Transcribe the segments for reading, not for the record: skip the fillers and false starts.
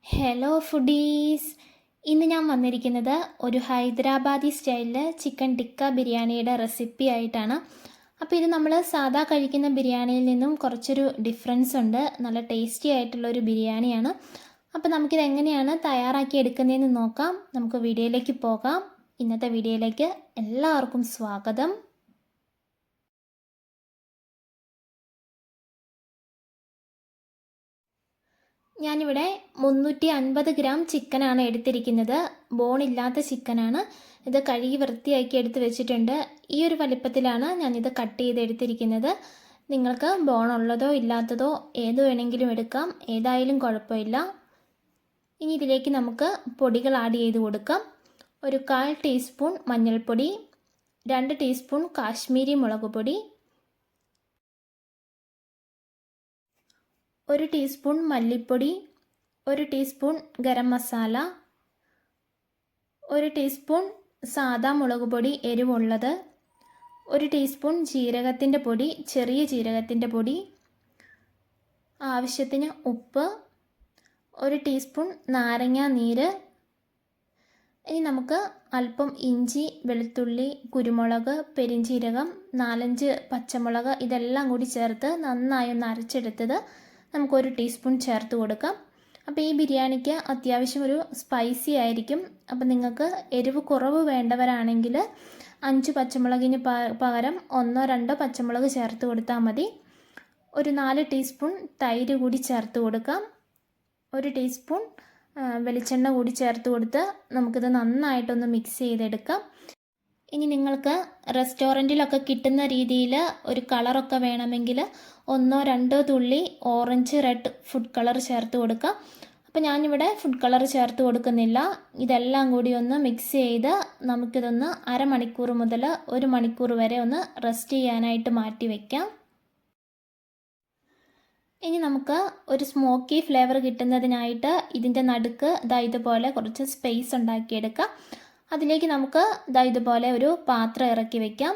Hello foodies. ഇന്ന് ഞാൻ വന്നിരിക്കുന്നത് ഒരു ഹൈദരാബാദി സ്റ്റൈലിൽ ചിക്കൻ ടിക്ക ബിരിയാണിയുടെ റെസിപ്പി ആയിട്ടാണ്. അപ്പോൾ ഇത് നമ്മൾ സാധാ കഴിക്കുന്ന ബിരിയാണിയിൽ നിന്നും കുറച്ചൊരു ഡിഫറൻസ് ഉണ്ട്. നല്ല ടേസ്റ്റി ആയിട്ടുള്ളൊരു ബിരിയാണിയാണ്. അപ്പോൾ നമുക്കിത് എങ്ങനെയാണ് തയ്യാറാക്കി എടുക്കുന്നതെന്ന് നോക്കാം. നമുക്ക് വീഡിയോയിലേക്ക് പോകാം. ഇന്നത്തെ വീഡിയോയിലേക്ക് എല്ലാവർക്കും സ്വാഗതം. ഞാനിവിടെ 350 ഗ്രാം ചിക്കനാണ് എടുത്തിരിക്കുന്നത്. ബോണില്ലാത്ത ചിക്കനാണ്. ഇത് കഴുകി വൃത്തിയാക്കി എടുത്ത് വെച്ചിട്ടുണ്ട്. ഈ ഒരു വലിപ്പത്തിലാണ് ഞാനിത് കട്ട് ചെയ്ത് എടുത്തിരിക്കുന്നത്. നിങ്ങൾക്ക് ബോണുള്ളതോ ഇല്ലാത്തതോ ഏത് വേണമെങ്കിലും എടുക്കാം, ഏതായാലും കുഴപ്പമില്ല. ഇനി ഇതിലേക്ക് നമുക്ക് പൊടികൾ ആഡ് ചെയ്ത് കൊടുക്കാം. ഒരു 1/4 ടീസ്പൂൺ മഞ്ഞൾപ്പൊടി, 2 ടീസ്പൂൺ കാശ്മീരി മുളക് പൊടി, 1 ടീസ്പൂൺ മല്ലിപ്പൊടി, 1 ടീസ്പൂൺ ഗരം മസാല, 1 ടീസ്പൂൺ സാദാ മുളക് പൊടി എരിവുള്ളത്, 1 ടീസ്പൂൺ ജീരകത്തിൻ്റെ പൊടി, ചെറിയ ജീരകത്തിൻ്റെ പൊടി, ആവശ്യത്തിന് ഉപ്പ്, 1 ടീസ്പൂൺ നാരങ്ങാ നീര്. ഇനി നമുക്ക് അല്പം ഇഞ്ചി, വെളുത്തുള്ളി, കുരുമുളക്, പെരിഞ്ജീരകം, 4-5 പച്ചമുളക് ഇതെല്ലാം കൂടി ചേർത്ത് നന്നായി ഒന്ന് അരച്ചെടുത്തത് നമുക്ക് 1 ടീസ്പൂൺ ചേർത്ത് കൊടുക്കാം. അപ്പോൾ ഈ ബിരിയാണിക്ക് അത്യാവശ്യം ഒരു സ്പൈസി ആയിരിക്കും. അപ്പോൾ നിങ്ങൾക്ക് എരിവ് കുറവ് വേണ്ടവരാണെങ്കിൽ 5 പച്ചമുളകിന് പകരം 1-2 പച്ചമുളക് ചേർത്ത് കൊടുത്താൽ മതി. ഒരു 4 ടീസ്പൂൺ തൈര് കൂടി ചേർത്ത് കൊടുക്കാം. 1 ടീസ്പൂൺ വെളിച്ചെണ്ണ കൂടി ചേർത്ത് കൊടുത്ത് നമുക്കിത് നന്നായിട്ടൊന്ന് മിക്സ് ചെയ്തെടുക്കാം. ഇനി നിങ്ങൾക്ക് റെസ്റ്റോറൻറ്റിലൊക്കെ കിട്ടുന്ന രീതിയിൽ ഒരു കളറൊക്കെ വേണമെങ്കിൽ 1-2 തുള്ളി ഓറഞ്ച് റെഡ് ഫുഡ് കളർ ചേർത്ത് കൊടുക്കാം. അപ്പോൾ ഞാനിവിടെ ഫുഡ് കളർ ചേർത്ത് കൊടുക്കുന്നില്ല. ഇതെല്ലാം കൂടി ഒന്ന് മിക്സ് ചെയ്ത് നമുക്കിതൊന്ന് അരമണിക്കൂർ മുതൽ 1 മണിക്കൂർ വരെ ഒന്ന് റെസ്റ്റ് ചെയ്യാനായിട്ട് മാറ്റി വയ്ക്കാം. ഇനി നമുക്ക് ഒരു സ്മോക്കി ഫ്ലേവർ കിട്ടുന്നതിനായിട്ട് ഇതിൻ്റെ നടുക്ക് ഇതുപോലെ കുറച്ച് സ്പേസ് ഉണ്ടാക്കിയെടുക്കാം. അതിലേക്ക് നമുക്ക് ഇതുപോലെ ഒരു പാത്രം ഇറക്കി വയ്ക്കാം.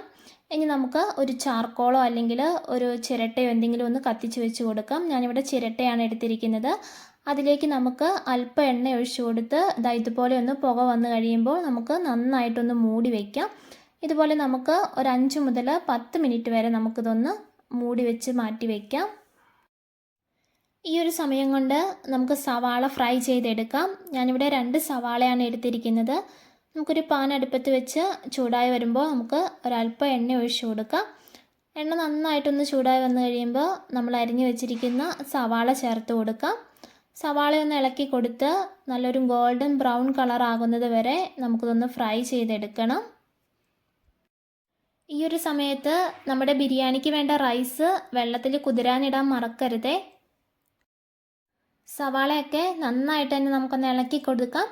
ഇനി നമുക്ക് ഒരു ചാർക്കോളോ അല്ലെങ്കിൽ ഒരു ചിരട്ടയോ എന്തെങ്കിലും ഒന്ന് കത്തിച്ച് വെച്ച് കൊടുക്കാം. ഞാനിവിടെ ചിരട്ടയാണ് എടുത്തിരിക്കുന്നത്. അതിലേക്ക് നമുക്ക് അല്പം എണ്ണ ഒഴിച്ചു കൊടുത്ത് ഇതുപോലെ ഒന്ന് പുക വന്നു കഴിയുമ്പോൾ നമുക്ക് നന്നായിട്ടൊന്ന് മൂടി വയ്ക്കാം. ഇതുപോലെ നമുക്ക് ഒരു 5 മുതൽ 10 മിനിറ്റ് വരെ നമുക്കിതൊന്ന് മൂടി വെച്ച് മാറ്റി വയ്ക്കാം. ഈ ഒരു സമയം കൊണ്ട് നമുക്ക് സവാള ഫ്രൈ ചെയ്തെടുക്കാം. ഞാനിവിടെ 2 സവാളയാണ് എടുത്തിരിക്കുന്നത്. നമുക്കൊരു പാൻ അടുപ്പത്ത് വെച്ച് ചൂടായി വരുമ്പോൾ നമുക്ക് ഒരല്പം എണ്ണ ഒഴിച്ചു കൊടുക്കാം. എണ്ണ നന്നായിട്ടൊന്ന് ചൂടായി വന്നു കഴിയുമ്പോൾ നമ്മൾ അരിഞ്ഞു വെച്ചിരിക്കുന്ന സവാള ചേർത്ത് കൊടുക്കാം. സവാളയൊന്ന് ഇളക്കി കൊടുത്ത് നല്ലൊരു ഗോൾഡൻ ബ്രൗൺ കളർ ആകുന്നത് വരെ നമുക്കിതൊന്ന് ഫ്രൈ ചെയ്തെടുക്കണം. ഈ ഒരു സമയത്ത് നമ്മുടെ ബിരിയാണിക്ക് വേണ്ട റൈസ് വെള്ളത്തിൽ കുതിരാനിടാൻ മറക്കരുതേ. സവാളയൊക്കെ നന്നായിട്ട് തന്നെ നമുക്കൊന്ന് ഇളക്കി കൊടുക്കാം.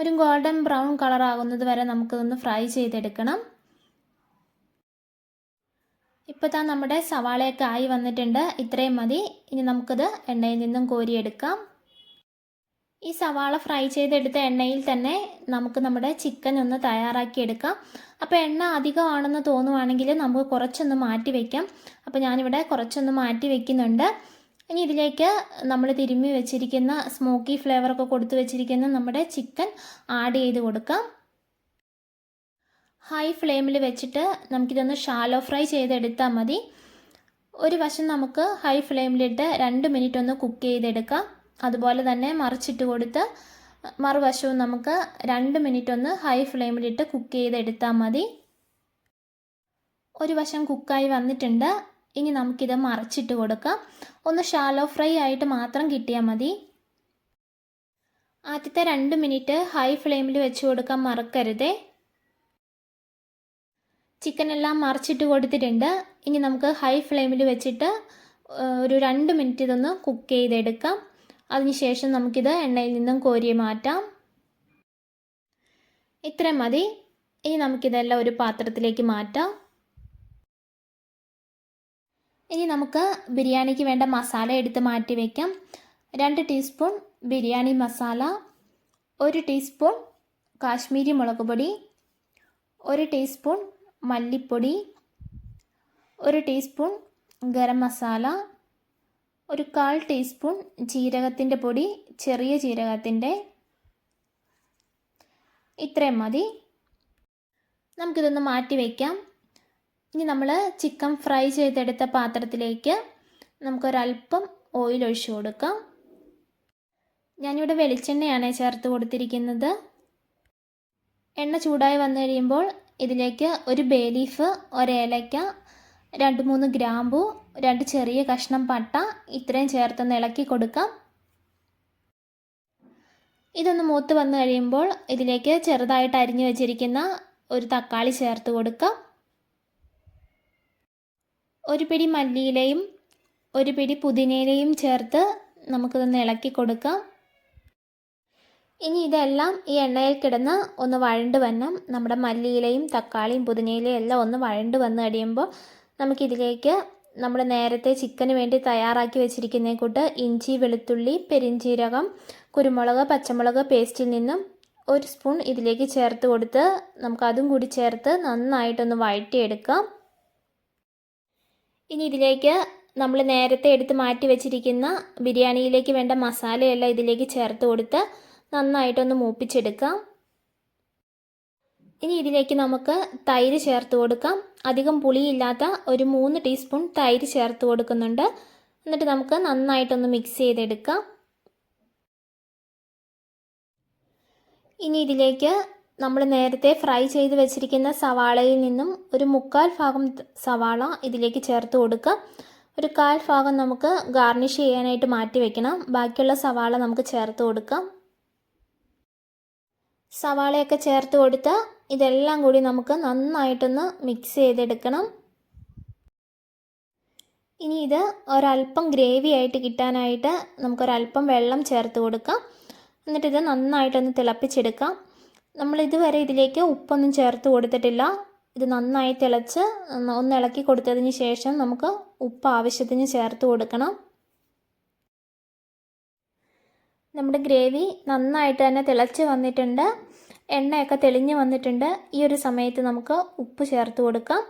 ഒരു ഗോൾഡൻ ബ്രൗൺ കളർ ആകുന്നത് വരെ നമുക്കിതൊന്ന് ഫ്രൈ ചെയ്തെടുക്കണം. ഇപ്പോൾ നമ്മുടെ സവാളയൊക്കെ ആയി വന്നിട്ടുണ്ട്. ഇത്രയും മതി. ഇനി നമുക്കിത് എണ്ണയിൽ നിന്നും കോരിയെടുക്കാം. ഈ സവാള ഫ്രൈ ചെയ്തെടുത്ത എണ്ണയിൽ തന്നെ നമുക്ക് നമ്മുടെ ചിക്കൻ ഒന്ന് തയ്യാറാക്കിയെടുക്കാം. അപ്പോൾ എണ്ണ അധികമാണെന്ന് തോന്നുവാണെങ്കിൽ നമുക്ക് കുറച്ചൊന്ന് മാറ്റി വയ്ക്കാം. അപ്പോൾ ഞാനിവിടെ കുറച്ചൊന്ന് മാറ്റി വയ്ക്കുന്നുണ്ട്. ഇനി ഇതിലേക്ക് നമ്മൾ തിരുമ്മി വെച്ചിരിക്കുന്ന സ്മോക്കി ഫ്ലേവറൊക്കെ കൊടുത്ത് വെച്ചിരിക്കുന്ന നമ്മുടെ ചിക്കൻ ആഡ് ചെയ്ത് കൊടുക്കാം. ഹൈ ഫ്ലെയിമിൽ വെച്ചിട്ട് നമുക്കിതൊന്ന് ഷാലോ ഫ്രൈ ചെയ്തെടുത്താൽ മതി. ഒരു വശം നമുക്ക് ഹൈ ഫ്ലെയിമിലിട്ട് 2 മിനിറ്റ് ഒന്ന് കുക്ക് ചെയ്തെടുക്കാം. അതുപോലെ തന്നെ മറിച്ചിട്ട് കൊടുത്ത് മറുവശവും നമുക്ക് 2 മിനിറ്റ് ഒന്ന് ഹൈ ഫ്ലെയിമിലിട്ട് കുക്ക് ചെയ്തെടുത്താൽ മതി. ഒരു വശം കുക്കായി വന്നിട്ടുണ്ട്. ഇനി നമുക്കിത് മറിച്ചിട്ട് കൊടുക്കാം. ഒന്ന് ഷാലോ ഫ്രൈ ആയിട്ട് മാത്രം കിട്ടിയാൽ മതി. ആദ്യത്തെ 2 മിനിറ്റ് ഹൈ ഫ്ലെയിമിൽ വെച്ച് കൊടുക്കാൻ മറക്കരുതേ. ചിക്കൻ എല്ലാം മറിച്ചിട്ട് കൊടുത്തിട്ടുണ്ട്. ഇനി നമുക്ക് ഹൈ ഫ്ലെയിമിൽ വെച്ചിട്ട് ഒരു 2 മിനിറ്റ് ഇതൊന്ന് കുക്ക് ചെയ്തെടുക്കാം. അതിനുശേഷം നമുക്കിത് എണ്ണയിൽ നിന്നും കോരി മാറ്റാം. ഇത്രയും മതി. ഇനി നമുക്കിതെല്ലാം ഒരു പാത്രത്തിലേക്ക് മാറ്റാം. ഇനി നമുക്ക് ബിരിയാണിക്ക് വേണ്ട മസാല എടുത്ത് മാറ്റി വയ്ക്കാം. 2 ടീസ്പൂൺ ബിരിയാണി മസാല, 1 ടീസ്പൂൺ കാശ്മീരി മുളക് പൊടി, 1 ടീസ്പൂൺ മല്ലിപ്പൊടി, 1 ടീസ്പൂൺ ഗരം മസാല, ഒരു 1/4 ടീസ്പൂൺ ജീരകത്തിൻ്റെ പൊടി, ചെറിയ ജീരകത്തിൻ്റെ. ഇത്രയും മതി. നമുക്കിതൊന്ന് മാറ്റി വയ്ക്കാം. ഇനി നമ്മൾ ചിക്കൻ ഫ്രൈ ചെയ്തെടുത്ത പാത്രത്തിലേക്ക് നമുക്കൊരല്പം ഓയിൽ ഒഴിച്ചു കൊടുക്കാം. ഞാനിവിടെ വെളിച്ചെണ്ണയാണ് ചേർത്ത് കൊടുത്തിരിക്കുന്നത്. എണ്ണ ചൂടായി വന്നു കഴിയുമ്പോൾ ഇതിലേക്ക് ഒരു ബേ ലീഫ്, ഒരേലയ്ക്ക, 2-3 ഗ്രാമ്പു, 2 ചെറിയ കഷ്ണം പട്ട ഇത്രയും ചേർത്തൊന്ന് ഇളക്കി കൊടുക്കാം. ഇതൊന്ന് മൂത്ത് വന്നു കഴിയുമ്പോൾ ഇതിലേക്ക് ചെറുതായിട്ട് അരിഞ്ഞു വെച്ചിരിക്കുന്ന ഒരു തക്കാളി ചേർത്ത് കൊടുക്കാം. ഒരു പിടി മല്ലിയിലയും ഒരു പിടി പുതിനയിലയും ചേർത്ത് നമുക്കിതൊന്ന് ഇളക്കി കൊടുക്കാം. ഇനി ഇതെല്ലാം ഈ എണ്ണയിൽ കിടന്ന് ഒന്ന് വഴണ്ട് വരണം. നമ്മുടെ മല്ലിയിലയും തക്കാളിയും പുതിനയിലയും എല്ലാം ഒന്ന് വഴണ്ട് വന്ന് കഴിയുമ്പോൾ നമുക്കിതിലേക്ക് നമ്മൾ നേരത്തെ ചിക്കന് വേണ്ടി തയ്യാറാക്കി വെച്ചിരിക്കുന്ന കൂട്ട് ഇഞ്ചി, വെളുത്തുള്ളി, പെരിഞ്ചീരകം, കുരുമുളക്, പച്ചമുളക് പേസ്റ്റിൽ നിന്നും 1 സ്പൂൺ ഇതിലേക്ക് ചേർത്ത് കൊടുത്ത് നമുക്കതും കൂടി ചേർത്ത് നന്നായിട്ടൊന്ന് വഴറ്റിയെടുക്കാം. ഇനി ഇതിലേക്ക് നമ്മൾ നേരത്തെ എടുത്ത് മാറ്റി വെച്ചിരിക്കുന്ന ബിരിയാണിയിലേക്ക് വേണ്ട മസാലയെല്ലാം ഇതിലേക്ക് ചേർത്ത് കൊടുത്ത് നന്നായിട്ടൊന്ന് മൂപ്പിച്ചെടുക്കാം. ഇനി ഇതിലേക്ക് നമുക്ക് തൈര് ചേർത്ത് കൊടുക്കാം. അധികം പുളിയില്ലാത്ത ഒരു 3 ടീസ്പൂൺ തൈര് ചേർത്ത് കൊടുക്കുന്നുണ്ട്. എന്നിട്ട് നമുക്ക് നന്നായിട്ടൊന്ന് മിക്സ് ചെയ്തെടുക്കാം. ഇനി ഇതിലേക്ക് നമ്മൾ നേരത്തെ ഫ്രൈ ചെയ്ത് വെച്ചിരിക്കുന്ന സവാളയിൽ നിന്നും ഒരു 1/4 ഭാഗം സവാള ഇതിലേക്ക് ചേർത്ത് കൊടുക്കുക. ഒരു 1/4 ഭാഗം നമുക്ക് ഗാർണിഷ് ചെയ്യാനായിട്ട് മാറ്റി വെക്കണം. ബാക്കിയുള്ള സവാള നമുക്ക് ചേർത്ത് കൊടുക്കാം. സവാളയൊക്കെ ചേർത്ത് കൊടുത്ത് ഇതെല്ലാം കൂടി നമുക്ക് നന്നായിട്ടൊന്ന് മിക്സ് ചെയ്തെടുക്കണം. ഇനി ഇത് ഒരല്പം ഗ്രേവി ആയിട്ട് കിട്ടാനായിട്ട് നമുക്കൊരല്പം വെള്ളം ചേർത്ത് കൊടുക്കാം. എന്നിട്ടിത് നന്നായിട്ടൊന്ന് തിളപ്പിച്ചെടുക്കാം. നമ്മൾ ഇതുവരെ ഇതിലേക്ക് ഉപ്പൊന്നും ചേർത്ത് കൊടുത്തിട്ടില്ല. ഇത് നന്നായി തിളച്ച് ഒന്ന് ഇളക്കി കൊടുത്തതിന് ശേഷം നമുക്ക് ഉപ്പ് ആവശ്യത്തിന് ചേർത്ത് കൊടുക്കണം. നമ്മുടെ ഗ്രേവി നന്നായിട്ട് തന്നെ തിളച്ച് വന്നിട്ടുണ്ട്. എണ്ണയൊക്കെ തെളിഞ്ഞ് വന്നിട്ടുണ്ട്. ഈ ഒരു സമയത്ത് നമുക്ക് ഉപ്പ് ചേർത്ത് കൊടുക്കാം.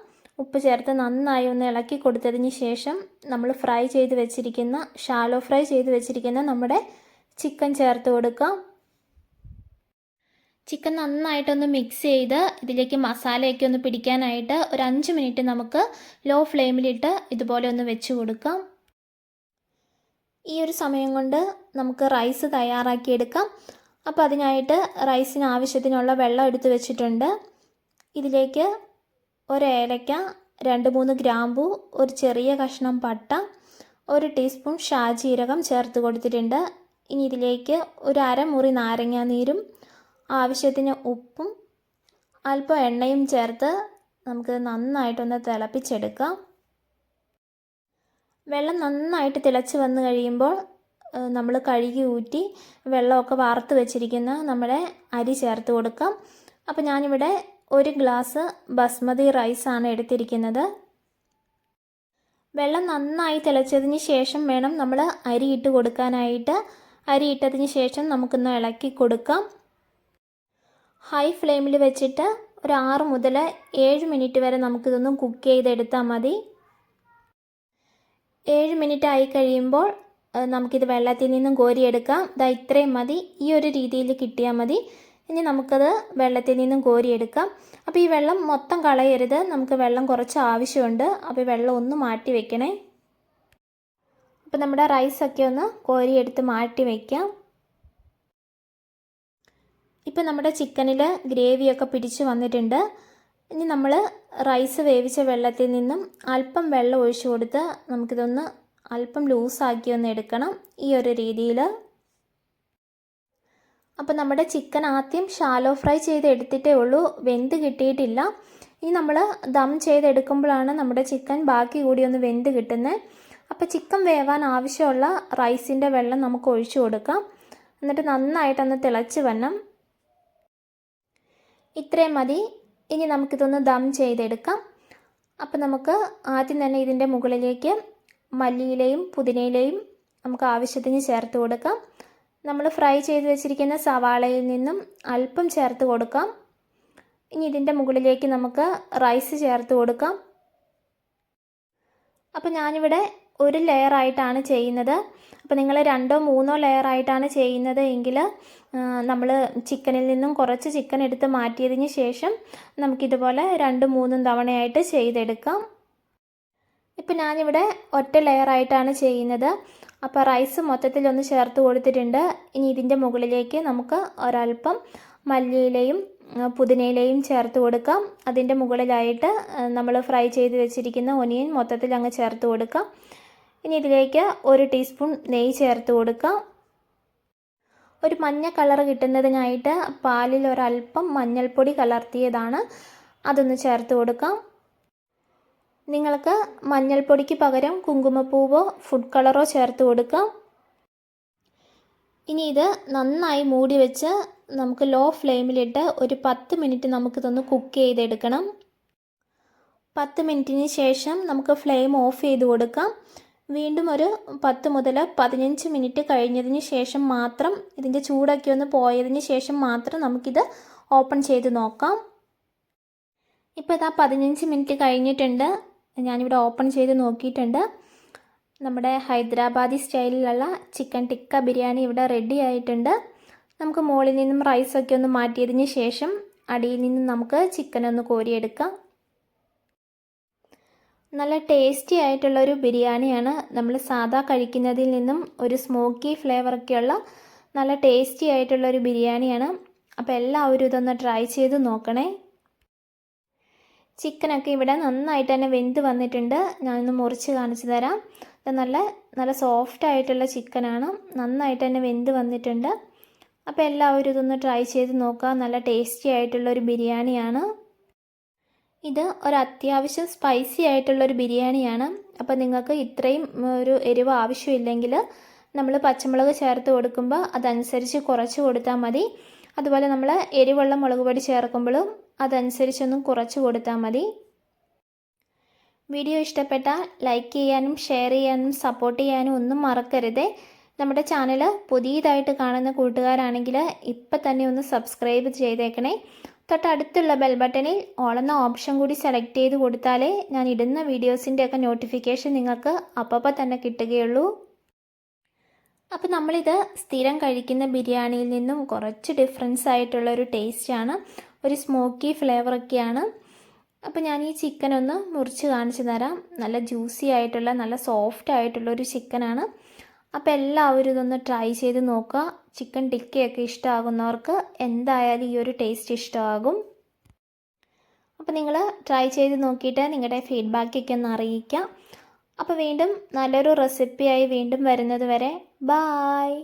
ഉപ്പ് ചേർത്ത് നന്നായി ഒന്ന് ഇളക്കി കൊടുത്തതിന് ശേഷം നമ്മൾ ഫ്രൈ ചെയ്ത് വെച്ചിരിക്കുന്ന ഷാലോ ഫ്രൈ ചെയ്ത് വെച്ചിരിക്കുന്ന നമ്മുടെ ചിക്കൻ ചേർത്ത് കൊടുക്കാം. ചിക്കൻ നന്നായിട്ടൊന്ന് മിക്സ് ചെയ്ത് ഇതിലേക്ക് മസാലയൊക്കെ ഒന്ന് പിടിക്കാനായിട്ട് ഒരു 5 മിനിറ്റ് നമുക്ക് ലോ ഫ്ലെയിമിലിട്ട് ഇതുപോലെ ഒന്ന് വെച്ച് കൊടുക്കാം. ഈ ഒരു സമയം കൊണ്ട് നമുക്ക് റൈസ് തയ്യാറാക്കിയെടുക്കാം. അപ്പോൾ അതിനായിട്ട് റൈസിന് ആവശ്യത്തിനുള്ള വെള്ളം എടുത്ത് വെച്ചിട്ടുണ്ട്. ഇതിലേക്ക് ഒരു ഏലക്ക, 2-3 ഗ്രാമ്പു, ഒരു ചെറിയ കഷ്ണം പട്ട, 1 ടീസ്പൂൺ ഷാജീരകം ചേർത്ത് കൊടുത്തിട്ടുണ്ട്. ഇനി ഇതിലേക്ക് ഒരു അരമുറി നാരങ്ങാ നീരും ആവശ്യത്തിന് ഉപ്പും അല്പം എണ്ണയും ചേർത്ത് നമുക്ക് നന്നായിട്ടൊന്ന് തിളപ്പിച്ചെടുക്കാം. വെള്ളം നന്നായിട്ട് തിളച്ച് വന്നു കഴിയുമ്പോൾ നമ്മൾ കഴുകി ഊറ്റി വെള്ളമൊക്കെ വാർത്ത് വെച്ചിരിക്കുന്ന നമ്മുടെ അരി ചേർത്ത് കൊടുക്കാം. അപ്പോൾ ഞാനിവിടെ 1 ഗ്ലാസ് ബസ്മതി റൈസാണ് എടുത്തിരിക്കുന്നത്. വെള്ളം നന്നായി തിളച്ചതിന് ശേഷം വേണം നമ്മൾ അരി ഇട്ട് കൊടുക്കാനായിട്ട്. അരി ഇട്ടതിന് ശേഷം നമുക്കൊന്ന് ഇളക്കി കൊടുക്കാം. ഹൈ ഫ്ലെയിമിൽ വെച്ചിട്ട് ഒരു 6 മുതൽ 7 മിനിറ്റ് വരെ നമുക്കിതൊന്ന് കുക്ക് ചെയ്തെടുത്താൽ മതി. 7 മിനിറ്റ് ആയി കഴിയുമ്പോൾ നമുക്കിത് വെള്ളത്തിൽ നിന്നും കോരിയെടുക്കാം. ദാ ഇത്രയും മതി. ഈ ഒരു രീതിയിൽ കിട്ടിയാൽ മതി. ഇനി നമുക്കത് വെള്ളത്തിൽ നിന്നും കോരിയെടുക്കാം. അപ്പോൾ ഈ വെള്ളം മൊത്തം കളയരുത്. നമുക്ക് വെള്ളം കുറച്ച് ആവശ്യമുണ്ട്. അപ്പോൾ ഈ വെള്ളം ഒന്ന് മാറ്റി വെക്കണേ. അപ്പോൾ നമ്മുടെ റൈസൊക്കെ ഒന്ന് കോരിയെടുത്ത് മാറ്റി വയ്ക്കാം. ഇപ്പോൾ നമ്മുടെ ചിക്കനിൽ ഗ്രേവിയൊക്കെ പിടിച്ച് വന്നിട്ടുണ്ട്. ഇനി നമ്മൾ റൈസ് വേവിച്ച വെള്ളത്തിൽ നിന്നും അല്പം വെള്ളം ഒഴിച്ചു കൊടുത്ത് നമുക്കിതൊന്ന് അല്പം ലൂസാക്കി ഒന്ന് എടുക്കണം. ഈ ഒരു രീതിയിൽ. അപ്പോൾ നമ്മുടെ ചിക്കൻ ആദ്യം ഷാലോ ഫ്രൈ ചെയ്ത് എടുത്തിട്ടേ ഉള്ളൂ, വെന്ത് കിട്ടിയിട്ടില്ല. ഇനി നമ്മൾ ദം ചെയ്തെടുക്കുമ്പോഴാണ് നമ്മുടെ ചിക്കൻ ബാക്കി കൂടി ഒന്ന് വെന്ത് കിട്ടുന്നത്. അപ്പോൾ ചിക്കൻ വേവാൻ ആവശ്യമുള്ള റൈസിൻ്റെ വെള്ളം നമുക്ക് ഒഴിച്ചു കൊടുക്കാം. എന്നിട്ട് നന്നായിട്ടൊന്ന് തിളച്ച് വരണം. ഇത്രയും മതി. ഇനി നമുക്കിതൊന്ന് ദം ചെയ്തെടുക്കാം. അപ്പോൾ നമുക്ക് ആദ്യം തന്നെ ഇതിൻ്റെ മുകളിലേക്ക് മല്ലിയിലയും പുതിനയിലയും നമുക്ക് ആവശ്യത്തിന് ചേർത്ത് കൊടുക്കാം. നമ്മൾ ഫ്രൈ ചെയ്ത് വെച്ചിരിക്കുന്ന സവാളയിൽ നിന്നും അല്പം ചേർത്ത് കൊടുക്കാം. ഇനി ഇതിൻ്റെ മുകളിലേക്ക് നമുക്ക് റൈസ് ചേർത്ത് കൊടുക്കാം. അപ്പോൾ ഞാനിവിടെ ഒരു ലെയറായിട്ടാണ് ചെയ്യുന്നത്. അപ്പോൾ നിങ്ങൾ 2 or 3 ലെയറായിട്ടാണ് ചെയ്യുന്നത് എങ്കിൽ നമ്മൾ ചിക്കനിൽ നിന്നും കുറച്ച് ചിക്കൻ എടുത്ത് മാറ്റിയതിന് ശേഷം നമുക്കിതുപോലെ 2-3 തവണയായിട്ട് ചെയ്തെടുക്കാം. ഇപ്പോൾ ഞാനിവിടെ ഒറ്റ ലെയറായിട്ടാണ് ചെയ്യുന്നത്. അപ്പോൾ റൈസ് മൊത്തത്തിലൊന്ന് ചേർത്ത് കൊടുത്തിട്ടുണ്ട്. ഇനി ഇതിൻ്റെ മുകളിലേക്ക് നമുക്ക് ഒരൽപ്പം മല്ലിയിലയും പുതിനയിലയും ചേർത്ത് കൊടുക്കാം. അതിൻ്റെ മുകളിലായിട്ട് നമ്മൾ ഫ്രൈ ചെയ്ത് വെച്ചിരിക്കുന്ന ഒനിയൻ മൊത്തത്തിൽ അങ്ങ് ചേർത്ത് കൊടുക്കാം. ഇനി ഇതിലേക്ക് 1 ടീസ്പൂൺ നെയ്യ് ചേർത്ത് കൊടുക്കാം. ഒരു മഞ്ഞ കളർ കിട്ടുന്നതിനായിട്ട് പാലിൽ ഒരൽപ്പം മഞ്ഞൾപ്പൊടി കലർത്തിയതാണ്, അതൊന്ന് ചേർത്ത് കൊടുക്കാം. നിങ്ങൾക്ക് മഞ്ഞൾപ്പൊടിക്ക് പകരം കുങ്കുമപ്പൂവോ ഫുഡ് കളറോ ചേർത്ത് കൊടുക്കാം. ഇനി ഇത് നന്നായി മൂടി വെച്ച് നമുക്ക് ലോ ഫ്ലെയിമിലിട്ട് ഒരു 10 മിനിറ്റ് നമുക്കിതൊന്ന് കുക്ക് ചെയ്തെടുക്കണം. 10 മിനിറ്റിന് ശേഷം നമുക്ക് ഫ്ലെയിം ഓഫ് ചെയ്ത് കൊടുക്കാം. വീണ്ടും ഒരു 10 മുതൽ 15 മിനിറ്റ് കഴിഞ്ഞതിന് ശേഷം മാത്രം, ഇതിൻ്റെ ചൂടൊക്കെ ഒന്ന് പോയതിന് ശേഷം മാത്രം നമുക്കിത് ഓപ്പൺ ചെയ്ത് നോക്കാം. ഇപ്പോൾ ഇതാ 15 മിനിറ്റ് കഴിഞ്ഞിട്ടുണ്ട്. ഞാനിവിടെ ഓപ്പൺ ചെയ്ത് നോക്കിയിട്ടുണ്ട്. നമ്മുടെ ഹൈദരാബാദി സ്റ്റൈലിലുള്ള ചിക്കൻ ടിക്ക ബിരിയാണി ഇവിടെ റെഡി ആയിട്ടുണ്ട്. നമുക്ക് മുകളിൽ നിന്നും റൈസൊക്കെ ഒന്ന് മാറ്റിയതിന് ശേഷം അടിയിൽ നിന്നും നമുക്ക് ചിക്കനൊന്ന് കോരിയെടുക്കാം. നല്ല ടേസ്റ്റി ആയിട്ടുള്ളൊരു ബിരിയാണിയാണ്. നമ്മൾ സാധാ കഴിക്കുന്നതിൽ നിന്നും ഒരു സ്മോക്കി ഫ്ലേവറൊക്കെയുള്ള നല്ല ടേസ്റ്റി ആയിട്ടുള്ളൊരു ബിരിയാണിയാണ്. അപ്പോൾ എല്ലാവരും ഇതൊന്ന് ട്രൈ ചെയ്ത് നോക്കണേ. ചിക്കനൊക്കെ ഇവിടെ നന്നായിട്ട് തന്നെ വെന്ത് വന്നിട്ടുണ്ട്. ഞാനൊന്ന് മുറിച്ച് കാണിച്ചു തരാം. ഇത് നല്ല സോഫ്റ്റ് ആയിട്ടുള്ള ചിക്കനാണ്, നന്നായിട്ട് തന്നെ വെന്ത് വന്നിട്ടുണ്ട്. അപ്പോൾ എല്ലാവരും ഇതൊന്ന് ട്രൈ ചെയ്ത് നോക്കുക. നല്ല ടേസ്റ്റി ആയിട്ടുള്ളൊരു ബിരിയാണിയാണ്. ഇത് ഒരു അത്യാവശ്യം സ്പൈസി ആയിട്ടുള്ളൊരു ബിരിയാണിയാണ്. അപ്പോൾ നിങ്ങൾക്ക് ഇത്രയും ഒരു എരിവ് ആവശ്യമില്ലെങ്കിൽ നമ്മൾ പച്ചമുളക് ചേർത്ത് കൊടുക്കുമ്പോൾ അതനുസരിച്ച് കുറച്ച് കൊടുത്താൽ മതി. അതുപോലെ നമ്മൾ എരിവുള്ള മുളക് പൊടി ചേർക്കുമ്പോഴും അതനുസരിച്ചൊന്നും കുറച്ച് കൊടുത്താൽ മതി. വീഡിയോ ഇഷ്ടപ്പെട്ടാൽ ലൈക്ക് ചെയ്യാനും ഷെയർ ചെയ്യാനും സപ്പോർട്ട് ചെയ്യാനും ഒന്നും മറക്കരുതേ. നമ്മുടെ ചാനൽ പുതിയതായിട്ട് കാണുന്ന കൂട്ടുകാരാണെങ്കിൽ ഇപ്പം തന്നെ ഒന്ന് സബ്സ്ക്രൈബ് ചെയ്തേക്കണേ. തൊട്ടടുത്തുള്ള ബെൽ ബട്ടണിൽ ഓൾ എന്ന ഓപ്ഷൻ കൂടി സെലക്ട് ചെയ്ത് കൊടുത്താലേ ഞാൻ ഇടുന്ന വീഡിയോസിൻ്റെയൊക്കെ നോട്ടിഫിക്കേഷൻ നിങ്ങൾക്ക് അപ്പോൾ തന്നെ കിട്ടുകയുള്ളൂ. അപ്പോൾ നമ്മളിത് സ്ഥിരം കഴിക്കുന്ന ബിരിയാണിയിൽ നിന്നും കുറച്ച് ഡിഫറൻസ് ആയിട്ടുള്ളൊരു ടേസ്റ്റാണ്, ഒരു സ്മോക്കി ഫ്ലേവറൊക്കെയാണ്. അപ്പോൾ ഞാൻ ഈ ചിക്കൻ ഒന്ന് മുറിച്ച് കാണിച്ചു തരാം. നല്ല ജ്യൂസി ആയിട്ടുള്ള നല്ല സോഫ്റ്റ് ആയിട്ടുള്ളൊരു ചിക്കനാണ്. അപ്പോൾ എല്ലാവരും ഇതൊന്ന് ട്രൈ ചെയ്ത് നോക്കുക. ചിക്കൻ ടിക്കയൊക്കെ ഇഷ്ടമാകുന്നവർക്ക് എന്തായാലും ഈ ഒരു ടേസ്റ്റ് ഇഷ്ടമാകും. അപ്പോൾ നിങ്ങൾ ട്രൈ ചെയ്ത് നോക്കിയിട്ട് നിങ്ങളുടെ ഫീഡ്ബാക്കൊക്കെ ഒന്ന് അറിയിക്കാം. അപ്പോൾ വീണ്ടും നല്ലൊരു റെസിപ്പിയായി വീണ്ടും വരുന്നത് വരെ ബായ്.